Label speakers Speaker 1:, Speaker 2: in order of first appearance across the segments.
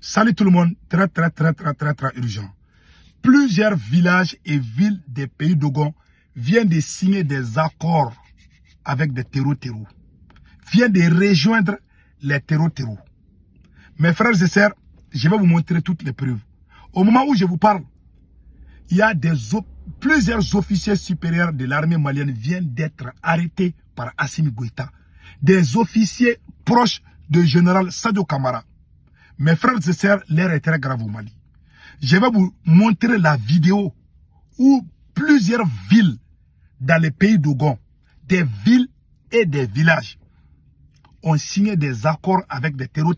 Speaker 1: Salut tout le monde, très urgent. Plusieurs villages et villes des pays d'Ogon viennent de signer des accords avec des terreaux. Viennent de rejoindre les terreaux. Mes frères et sœurs, je vais vous montrer toutes les preuves. Au moment où je vous parle, il y a plusieurs officiers supérieurs de l'armée malienne viennent d'être arrêtés par Assimi Goïta. Des officiers proches du général Sadio Kamara. Mes frères et sœurs, l'heure est très grave au Mali. Je vais vous montrer la vidéo où plusieurs villes dans les pays d'Ogon, des villes et des villages, ont signé des accords avec des terreaux,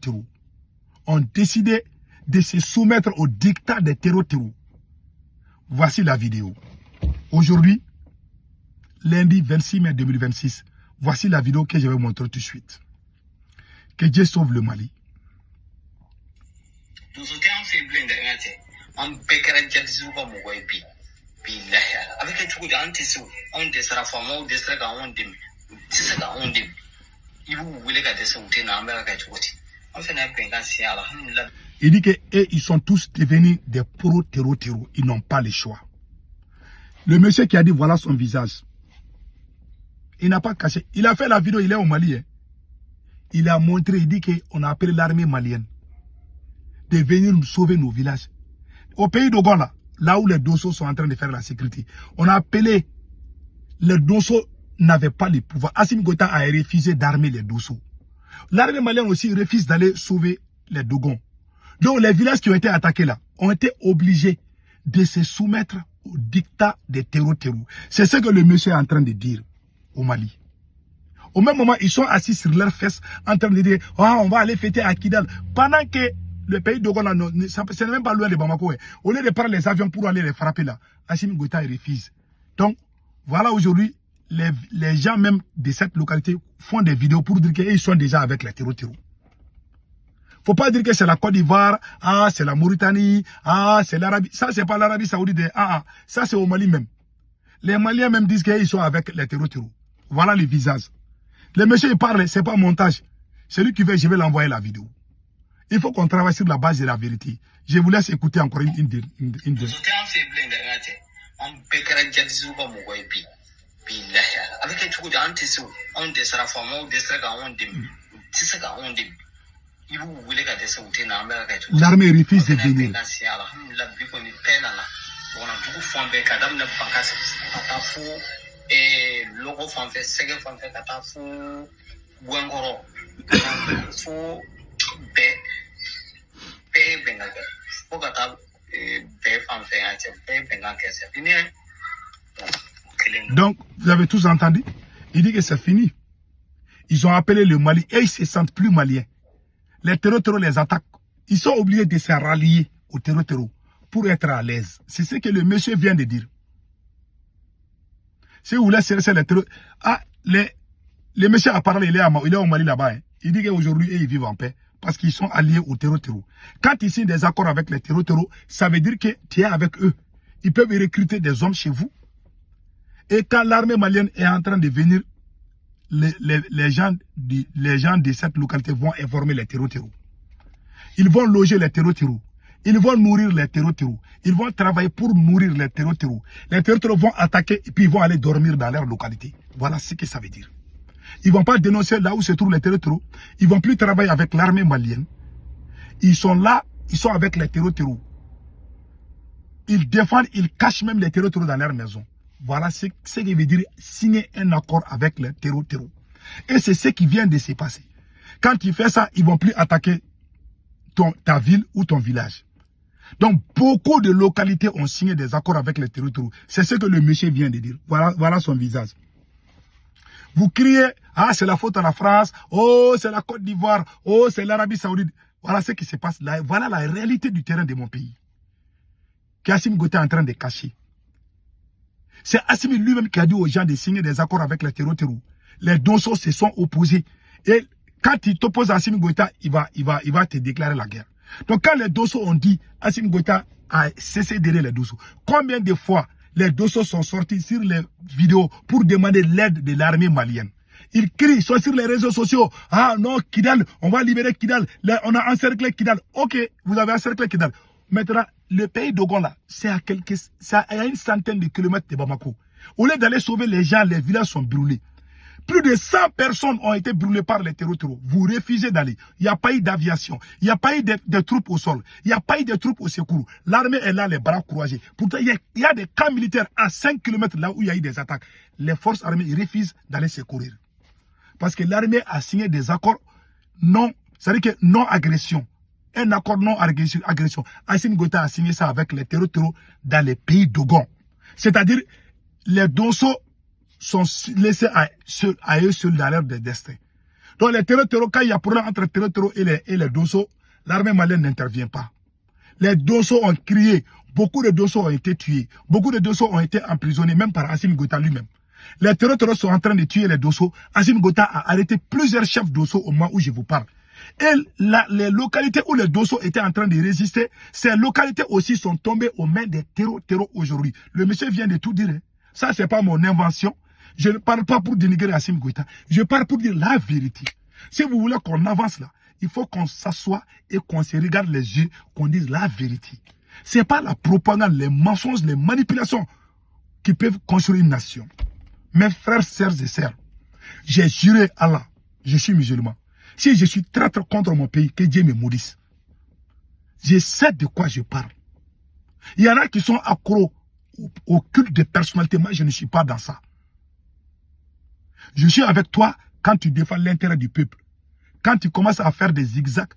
Speaker 1: ont décidé de se soumettre au dictat des terreaux. Voici la vidéo. Aujourd'hui, lundi 26 mai 2026, voici la vidéo que je vais vous montrer tout de suite. Que Dieu sauve le Mali. Il dit que ils sont tous devenus des pro-terreaux. Ils n'ont pas le choix. Le monsieur qui a dit voilà son visage. Il n'a pas caché. Il a fait la vidéo, il est au Mali. Hein. Il a montré, il dit qu'on a appelé l'armée malienne de venir nous sauver nos villages. Au pays d'Ogon, là où les Dosso sont en train de faire la sécurité, on a appelé, les Dosso n'avaient pas le pouvoir. Assimi Goïta a refusé d'armer les Dosso. L'armée malienne aussi refuse d'aller sauver les Dogons. Donc les villages qui ont été attaqués là, ont été obligés de se soumettre au dictat des terreaux. C'est ce que le monsieur est en train de dire au Mali. Au même moment, ils sont assis sur leurs fesses en train de dire « Oh, on va aller fêter à Kidal ». Pendant que le pays d'Ogon, ce n'est même pas loin de Bamako. Au lieu de prendre les avions pour aller les frapper là, Assimi Goïta refuse. Donc, voilà aujourd'hui, les gens même de cette localité font des vidéos pour dire qu'ils sont déjà avec les terreaux. Faut pas dire que c'est la Côte d'Ivoire, ah, c'est la Mauritanie, ah, c'est l'Arabie. Ça, c'est pas l'Arabie Saoudite, ça c'est au Mali même. Les Maliens même disent qu'ils sont avec les terreaux. Voilà le visage. Le monsieur il parle, c'est pas montage. Celui qui veut, je vais l'envoyer la vidéo. Il faut qu'on travaille sur la base de la vérité. Je vous laisse écouter encore une. L'armée refuse de venir. Donc, vous avez tous entendu? Il dit que c'est fini. Ils ont appelé le Mali et ils se sentent plus maliens. Les terreaux les attaquent. Ils sont obligés de se rallier aux terreaux pour être à l'aise. C'est ce que le monsieur vient de dire. Si vous voulez chercher les terreaux... Ah, le monsieur a parlé, il est au Mali là-bas. Hein. Il dit qu'aujourd'hui, ils vivent en paix parce qu'ils sont alliés aux terreaux. Quand ils signent des accords avec les terreaux, ça veut dire que tu es avec eux. Ils peuvent recruter des hommes chez vous. Et quand l'armée malienne est en train de venir, les gens de cette localité vont informer les terreaux. Ils vont loger les terreaux. Ils vont nourrir les terreaux. Ils vont travailler pour nourrir les terreaux. Les terreaux vont attaquer et puis ils vont aller dormir dans leur localité. Voilà ce que ça veut dire. Ils ne vont pas dénoncer là où se trouvent les terreaux. Ils ne vont plus travailler avec l'armée malienne. Ils sont là, ils sont avec les terreaux. Ils défendent, ils cachent même les terreaux dans leur maison. Voilà ce qui veut dire signer un accord avec les terreaux. Et c'est ce qui vient de se passer. Quand tu fais ça, ils ne vont plus attaquer ta ville ou ton village. Donc, beaucoup de localités ont signé des accords avec les terreaux. C'est ce que le monsieur vient de dire. Voilà son visage. Vous criez, ah, c'est la faute à la France, oh, c'est la Côte d'Ivoire, oh, c'est l'Arabie Saoudite. Voilà ce qui se passe là. Voilà la réalité du terrain de mon pays. Qu'Assimi Goïta est en train de cacher. C'est Assimi lui-même qui a dit aux gens de signer des accords avec les terreaux. Les Dosso se sont opposés. Et quand il t'oppose à Assimi Goïta, il va te déclarer la guerre. Donc quand les Dosso ont dit, Assimi Goïta a cessé d'aider les Dosso. Combien de fois les Dosso sont sortis sur les vidéos pour demander l'aide de l'armée malienne? Ils crient, ils sont sur les réseaux sociaux. Ah non, Kidal, on va libérer Kidal. Là, on a encerclé Kidal. Ok, vous avez encerclé Kidal. Maintenant, le pays d'Ogon là, c'est à une centaine de kilomètres de Bamako. Au lieu d'aller sauver les gens, les villages sont brûlés. Plus de 100 personnes ont été brûlées par les terreaux. Vous refusez d'aller. Il n'y a pas eu d'aviation. Il n'y a pas eu de troupes au sol. Il n'y a pas eu de troupes au secours. L'armée est là, les bras croisés. Pourtant, il y a des camps militaires à 5 km là où il y a eu des attaques. Les forces armées refusent d'aller secourir. Parce que l'armée a signé des accords non, c'est-à-dire que non-agression. Un accord non-agression. Assimi Goïta a signé ça avec les terreaux dans les pays d'Ogon. C'est-à-dire, les Donso sont laissés à eux seuls dans leur destin. Donc les terreaux, quand il y a problème entre les terreaux et les Donso, l'armée malienne n'intervient pas. Les Donso ont crié, beaucoup de Donso ont été tués, beaucoup de Donso ont été emprisonnés, même par Assimi Goïta lui-même. Les terreaux sont en train de tuer les Donso. Assimi Goïta a arrêté plusieurs chefs Donso au moment où je vous parle. Et les localités où les Donso étaient en train de résister, ces localités aussi sont tombées aux mains des terreaux aujourd'hui. Le monsieur vient de tout dire. Hein. Ça, c'est pas mon invention. Je ne parle pas pour dénigrer Assimi Goïta. Je parle pour dire la vérité. Si vous voulez qu'on avance là, il faut qu'on s'assoie et qu'on se regarde les yeux, qu'on dise la vérité. Ce n'est pas la propagande, les mensonges, les manipulations qui peuvent construire une nation. Mes frères, sœurs et sœurs, j'ai juré Allah, je suis musulman. Si je suis traître contre mon pays, que Dieu me maudisse. Je sais de quoi je parle. Il y en a qui sont accros au culte de personnalité. Moi, je ne suis pas dans ça. Je suis avec toi quand tu défends l'intérêt du peuple. Quand tu commences à faire des zigzags,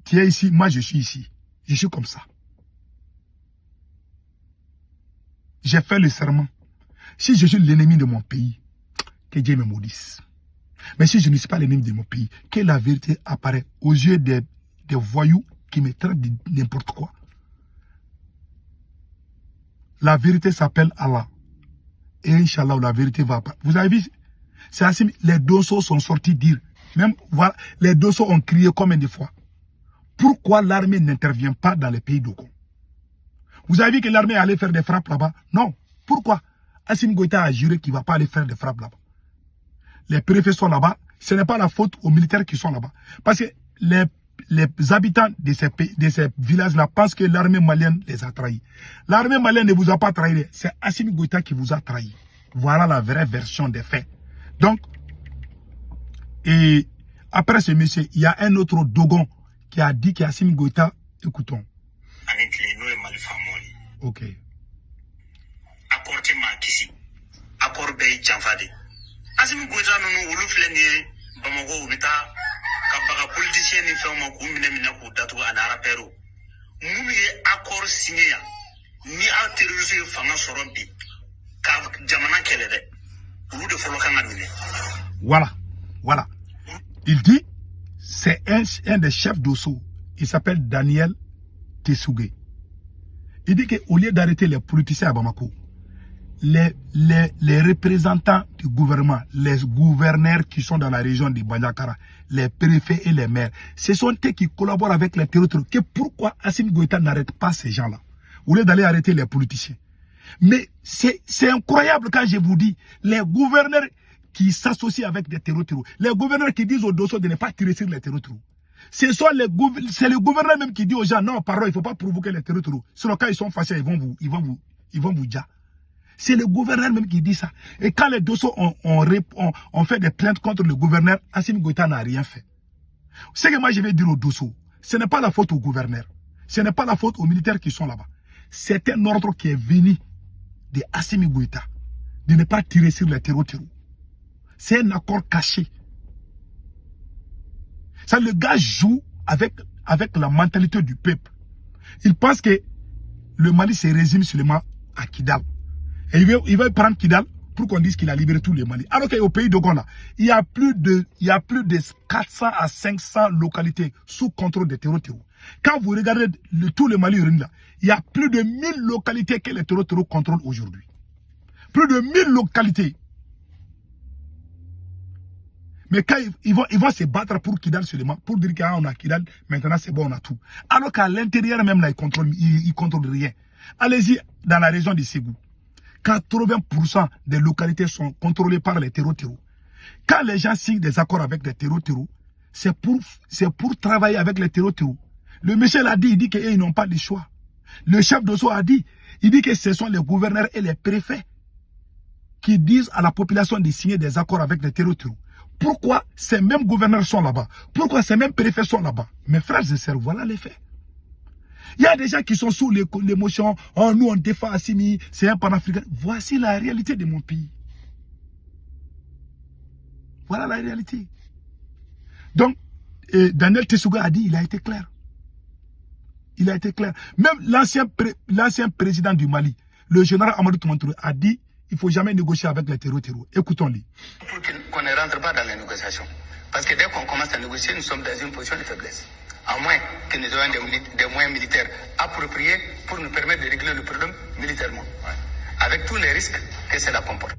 Speaker 1: tu es ici, moi je suis ici. Je suis comme ça. J'ai fait le serment. Si je suis l'ennemi de mon pays, que Dieu me maudisse. Mais si je ne suis pas l'ennemi de mon pays, que la vérité apparaît aux yeux des voyous qui me traitent de n'importe quoi. La vérité s'appelle Allah. Et Inch'Allah, la vérité va apparaître. Vous avez vu, c'est ainsi, les Donso sont sortis dire, même, voilà, les Donso ont crié combien de fois. Pourquoi l'armée n'intervient pas dans les pays d'Ogon? Vous avez vu que l'armée allait faire des frappes là-bas? Non. Pourquoi? Assimi Goïta a juré qu'il ne va pas aller faire des frappes là-bas. Les préfets sont là-bas. Ce n'est pas la faute aux militaires qui sont là-bas. Parce que les habitants de ces villages-là pensent que l'armée malienne les a trahis. L'armée malienne ne vous a pas trahi. C'est Assimi Goïta qui vous a trahi. Voilà la vraie version des faits. Donc, et après ce monsieur, il y a un autre Dogon qui a dit qu'Assimi Goïta, écoutons. Ok.
Speaker 2: Accord Bay Janfade. Assimi Goïta nous voulons fléner Bamako Vita, Kabaka politicien ni ferme Koumina Datu Anara Peru. Moumi accord signé, ni a terrorisé Fama Sorombi, car Jamana Kelede, ou de Folokamane.
Speaker 1: Voilà, voilà. Il dit, c'est un des chefs d'Osso. Il s'appelle Daniel Tessougé. Il dit qu'au lieu d'arrêter les politiciens à Bamako, les représentants du gouvernement, les gouverneurs qui sont dans la région de Bandiakara, les préfets et les maires, ce sont eux qui collaborent avec les territoires. Pourquoi Assimi Goïta n'arrête pas ces gens-là, au lieu d'aller arrêter les politiciens? Mais c'est incroyable quand je vous dis, les gouverneurs qui s'associent avec des terreaux, les gouverneurs qui disent aux Dosso de ne pas tirer sur les terreaux. C'est le gouverneur même qui dit aux gens, non, pardon, il ne faut pas provoquer les terreaux. Sinon, quand ils sont fâchés, ils vont vous dire. C'est le gouverneur même qui dit ça. Et quand les Dosso ont fait des plaintes contre le gouverneur, Assimi Goïta n'a rien fait. Ce que moi je vais dire aux Dosso, ce n'est pas la faute au gouverneur. Ce n'est pas la faute aux militaires qui sont là-bas. C'est un ordre qui est venu de Assimi Goïta de ne pas tirer sur les terreaux. C'est un accord caché. Ça, le gars joue avec la mentalité du peuple. Il pense que le Mali se résume seulement à Kidal. Et il va prendre Kidal pour qu'on dise qu'il a libéré tous les Mali. Alors qu'au pays d'Ogon, il y a plus de 400 à 500 localités sous contrôle des terreaux. Quand vous regardez tout le Mali, il y a plus de 1000 localités que les terreaux contrôlent aujourd'hui. Plus de 1000 localités. Mais quand ils vont se battre pour Kidal seulement, pour dire qu'on a Kidal, maintenant c'est bon, on a tout. Alors qu'à l'intérieur même, là, ils contrôlent rien. Allez-y dans la région de Ségou. 80% des localités sont contrôlées par les terreaux. Quand les gens signent des accords avec les terreaux, c'est pour travailler avec les terreaux. Le monsieur l'a dit, il dit qu'ils n'ont pas de choix. Le chef d'Osso a dit, il dit que ce sont les gouverneurs et les préfets qui disent à la population de signer des accords avec les terreaux. Pourquoi ces mêmes gouverneurs sont là-bas? Pourquoi ces mêmes préfets sont là-bas? Mes frères et sœurs, voilà les faits. Il y a des gens qui sont sous l'émotion. Oh, nous on défend Assimi, c'est un panafricain. Voici la réalité de mon pays. Voilà la réalité. Donc, Daniel Tessouga a dit, il a été clair. Il a été clair. Même l'ancien président du Mali, le général Amadou Toumantouré, a dit, il ne faut jamais négocier avec les terreaux. Écoutons-le.
Speaker 2: Pour qu'on ne rentre pas dans les négociations. Parce que dès qu'on commence à négocier, nous sommes dans une position de faiblesse. À moins que nous ayons des moyens militaires appropriés pour nous permettre de régler le problème militairement. Ouais. Avec tous les risques que cela comporte.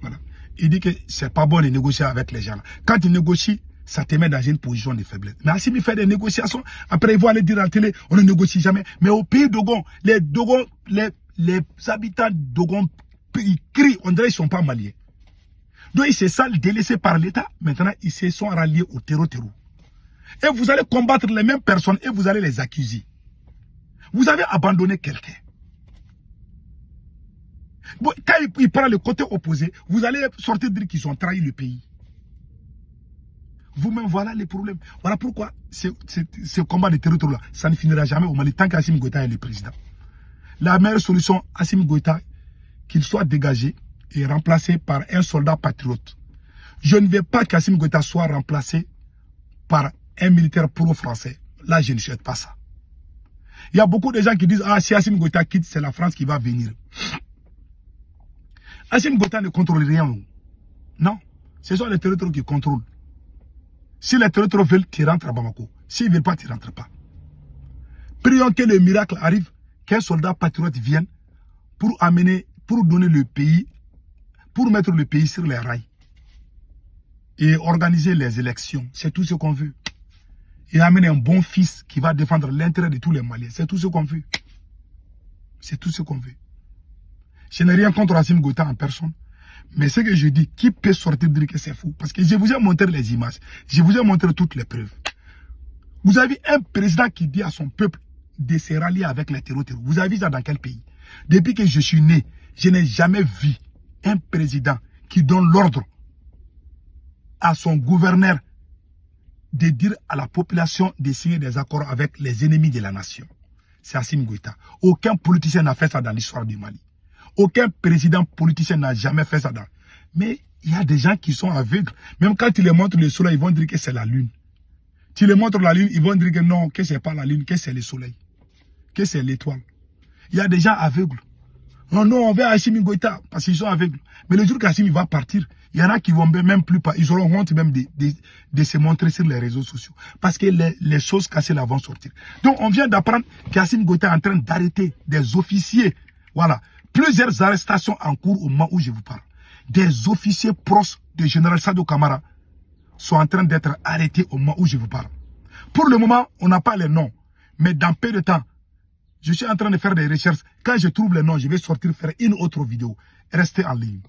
Speaker 2: Voilà.
Speaker 1: Il dit que ce n'est pas bon de négocier avec les gens. Quand il négocie, ça te met dans une position de faiblesse. Mais Assimi fait des négociations. Après, ils vont aller dire à la télé, on ne négocie jamais. Mais au pays Dogon, les habitants Dogon, ils crient, on dirait qu'ils ne sont pas maliens. Donc ils se sentent délaissés par l'État. Maintenant, ils se sont ralliés au terreau. Et vous allez combattre les mêmes personnes et vous allez les accuser. Vous avez abandonné quelqu'un. Bon, quand il prend le côté opposé, vous allez sortir dire qu'ils ont trahi le pays. Vous-même, voilà les problèmes. Voilà pourquoi ce combat de terreau-là, ça ne finira jamais au Mali tant qu'Assimi Goïta est le président. La meilleure solution, Assimi Goïta, qu'il soit dégagé et remplacé par un soldat patriote. Je ne veux pas qu'Assimi Goïta soit remplacé par un militaire pro-français. Là, je ne souhaite pas ça. Il y a beaucoup de gens qui disent, ah, si Assimi Goïta quitte, c'est la France qui va venir. Assimi Goïta ne contrôle rien. Non, ce sont les territoires qui contrôlent. Si les territoires veulent, tu rentres à Bamako. S'ils ne veulent pas, tu ne rentres pas. Prions que le miracle arrive, qu'un soldat patriote vienne pour donner le pays, pour mettre le pays sur les rails. Et organiser les élections. C'est tout ce qu'on veut. Et amener un bon fils qui va défendre l'intérêt de tous les Maliens. C'est tout ce qu'on veut. C'est tout ce qu'on veut. Je n'ai rien contre Assimi Goïta en personne. Mais ce que je dis, qui peut sortir dire que c'est fou? Parce que je vous ai montré les images. Je vous ai montré toutes les preuves. Vous avez un président qui dit à son peuple de se rallier avec les terreaux. Vous avez vu ça dans quel pays? Depuis que je suis né, je n'ai jamais vu un président qui donne l'ordre à son gouverneur de dire à la population de signer des accords avec les ennemis de la nation. C'est Assimi Goïta. Aucun politicien n'a fait ça dans l'histoire du Mali. Aucun président politicien n'a jamais fait ça. Mais il y a des gens qui sont aveugles. Même quand tu les montres le soleil, ils vont dire que c'est la lune. Tu les montres la lune, ils vont dire que non, que ce n'est pas la lune, que c'est le soleil. Que c'est l'étoile. Il y a des gens aveugles. Non, non, on veut Assimi Goïta parce qu'ils sont aveugles. Mais le jour qu'Assimi va partir, il y en a qui vont même plus pas. Ils auront honte même de se montrer sur les réseaux sociaux. Parce que les choses cassées là vont sortir. Donc on vient d'apprendre qu'Assimi Goïta est en train d'arrêter des officiers. Voilà. Plusieurs arrestations en cours au moment où je vous parle. Des officiers proches du général Sadio Kamara sont en train d'être arrêtés au moment où je vous parle. Pour le moment, on n'a pas les noms. Mais dans peu de temps, je suis en train de faire des recherches. Quand je trouve les noms, je vais sortir faire une autre vidéo. Restez en ligne.